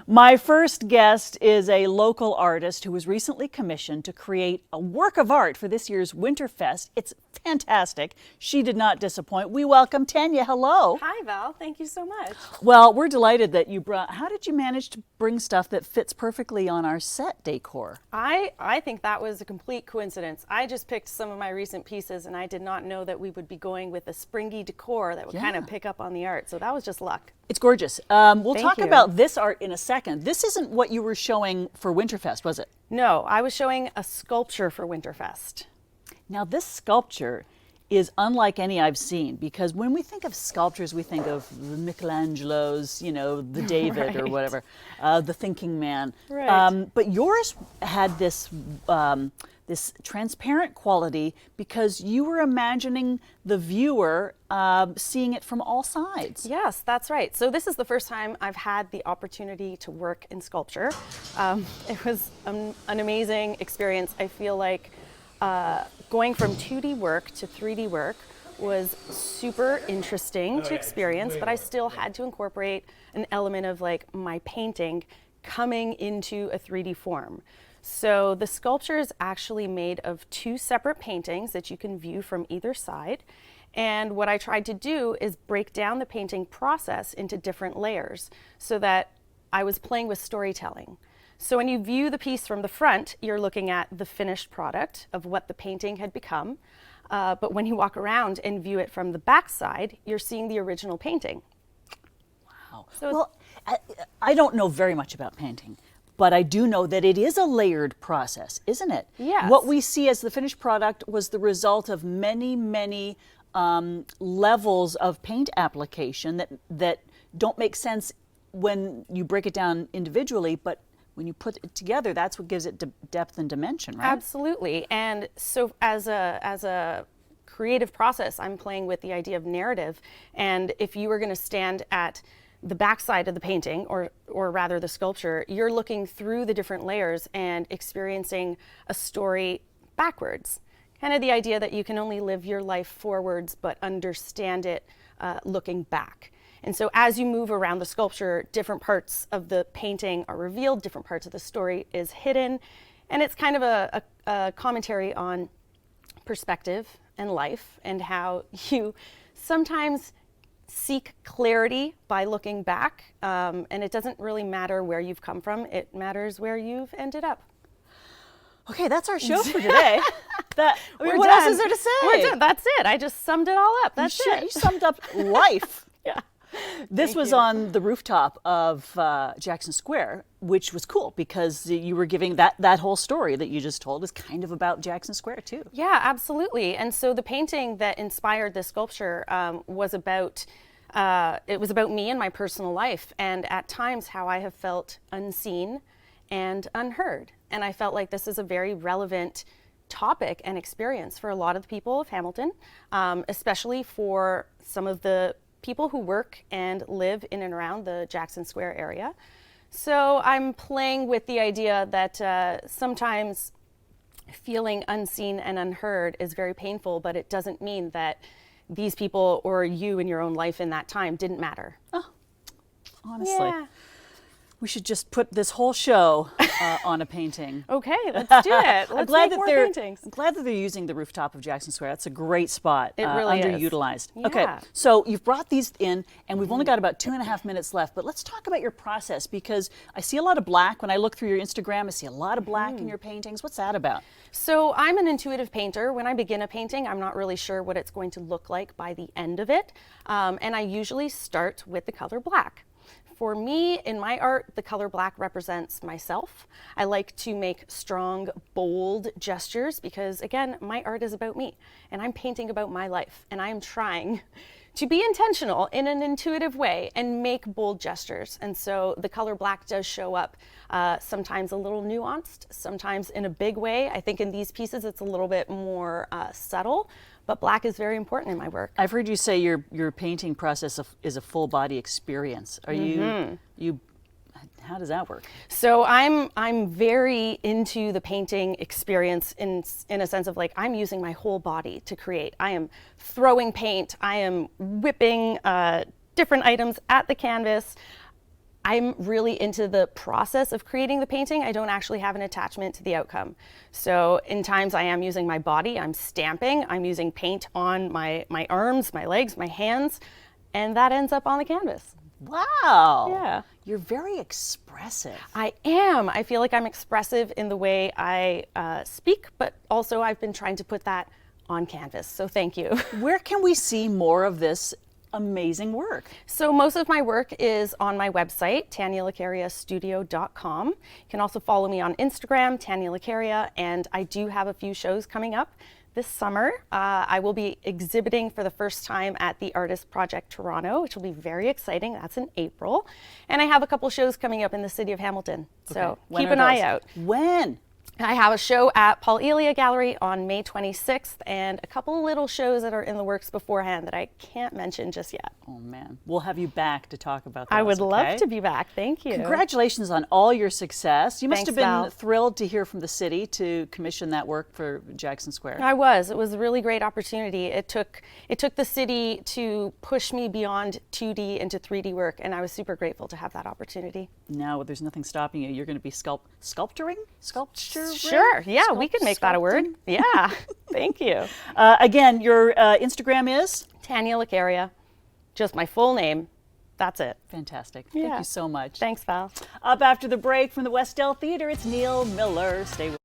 My first guest is a local artist who was recently commissioned to create a work of art for this year's Winterfest. It's fantastic. She did not disappoint. We welcome Tania. Hello. Hi, Val. Thank you so much. Well, we're delighted that you brought, how did you manage to bring stuff that fits perfectly on our set decor? I think that was a complete coincidence. I just picked some of my recent pieces and I did not know that we would be going with a springy decor that would kind of pick up on the art. So that was just luck. It's gorgeous. We'll Thank talk you. about this art in a second. This isn't what you were showing for Winterfest, was it? No, I was showing a sculpture for Winterfest. Now this sculpture is unlike any I've seen, because when we think of sculptures, we think of the Michelangelo's, you know, the David or whatever, the thinking man. Right. But yours had this this transparent quality because you were imagining the viewer seeing it from all sides. Yes, that's right. So this is the first time I've had the opportunity to work in sculpture. It was an amazing experience. I feel like going from 2D work to 3D work was super interesting to experience, but I still had to incorporate an element of like my painting coming into a 3D form. So the sculpture is actually made of 2 separate paintings that you can view from either side. And what I tried to do is break down the painting process into different layers so that I was playing with storytelling. So when you view the piece from the front, you're looking at the finished product of what the painting had become. But when you walk around and view it from the back side, you're seeing the original painting. Wow. So well, I don't know very much about painting, but I do know that it is a layered process, isn't it? Yes. What we see as the finished product was the result of many, many levels of paint application that don't make sense when you break it down individually, but when you put it together, that's what gives it depth and dimension, right? Absolutely. And so as a creative process, I'm playing with the idea of narrative. And if you were going to stand at the backside of the painting, or rather the sculpture, you're looking through the different layers and experiencing a story backwards. Kind of the idea that you can only live your life forwards, but understand it looking back. And so as you move around the sculpture, different parts of the painting are revealed, different parts of the story is hidden. And it's kind of a commentary on perspective and life and how you sometimes seek clarity by looking back. And it doesn't really matter where you've come from, it matters where you've ended up. Okay, that's our show for today. What Done. else is there to say? We're done. That's it. I just summed it all up. That's it. You summed up life. Yeah. This was on the rooftop of Jackson Square, which was cool because you were giving that whole story that you just told is kind of about Jackson Square too. Yeah, absolutely. And so the painting that inspired this sculpture was about me and my personal life, and at times how I have felt unseen and unheard. And I felt like this is a very relevant topic and experience for a lot of the people of Hamilton, especially for some of the people who work and live in and around the Jackson Square area. So I'm playing with the idea that sometimes feeling unseen and unheard is very painful, but it doesn't mean that these people or you in your own life in that time didn't matter. Oh, honestly. Yeah. We should just put this whole show on a painting. Okay, let's do it. Let's make more paintings. I'm glad that they're using the rooftop of Jackson Square. That's a great spot. It really is. Underutilized. Yeah. Okay, so you've brought these in, and we've only got about 2.5 minutes left. But let's talk about your process, because I see a lot of black. When I look through your Instagram, I see a lot of black in your paintings. What's that about? So I'm an intuitive painter. When I begin a painting, I'm not really sure what it's going to look like by the end of it. And I usually start with the color black. For me, in my art, the color black represents myself. I like to make strong, bold gestures because, again, my art is about me, and I'm painting about my life, and I am trying to be intentional in an intuitive way and make bold gestures. And so the color black does show up sometimes a little nuanced, sometimes in a big way. I think in these pieces it's a little bit more subtle, but black is very important in my work. I've heard you say your painting process is a full body experience. Are you how does that work? So I'm very into the painting experience in a sense of like I'm using my whole body to create. I am throwing paint, I am whipping different items at the canvas. I'm really into the process of creating the painting. I don't actually have an attachment to the outcome. So in times I am using my body, I'm stamping, I'm using paint on my arms, my legs, my hands, and that ends up on the canvas. Wow. Yeah. You're very expressive. I am. I feel like I'm expressive in the way I speak, but also I've been trying to put that on canvas. So thank you. Where can we see more of this amazing work? So most of my work is on my website, TaniaLaCariaStudio.com. You can also follow me on Instagram, Tania LaCaria, and I do have a few shows coming up this summer. I will be exhibiting for the first time at the Artist Project Toronto, which will be very exciting. That's in April. And I have a couple shows coming up in the city of Hamilton. So When keep are an eye those? out. When? I have a show at Paul Elia Gallery on May 26th and a couple little shows that are in the works beforehand that I can't mention just yet. Oh man, we'll have you back to talk about that. I would love to be back. Thank you. Congratulations on all your success. You must Thanks, have been Val. thrilled to hear from the city to commission that work for Jackson Square. I was. It was a really great opportunity. It took the city to push me beyond 2D into 3D work, and I was super grateful to have that opportunity. Now there's nothing stopping you. You're going to be sculpturing? Sculpture? Sure. Yeah, we could make that a word. Yeah. Thank you. Again, your Instagram is? Tania LaCaria. Just my full name. That's it. Fantastic. Yeah. Thank you so much. Thanks, Val. Up after the break from the West Del Theater, it's Neil Miller. Stay with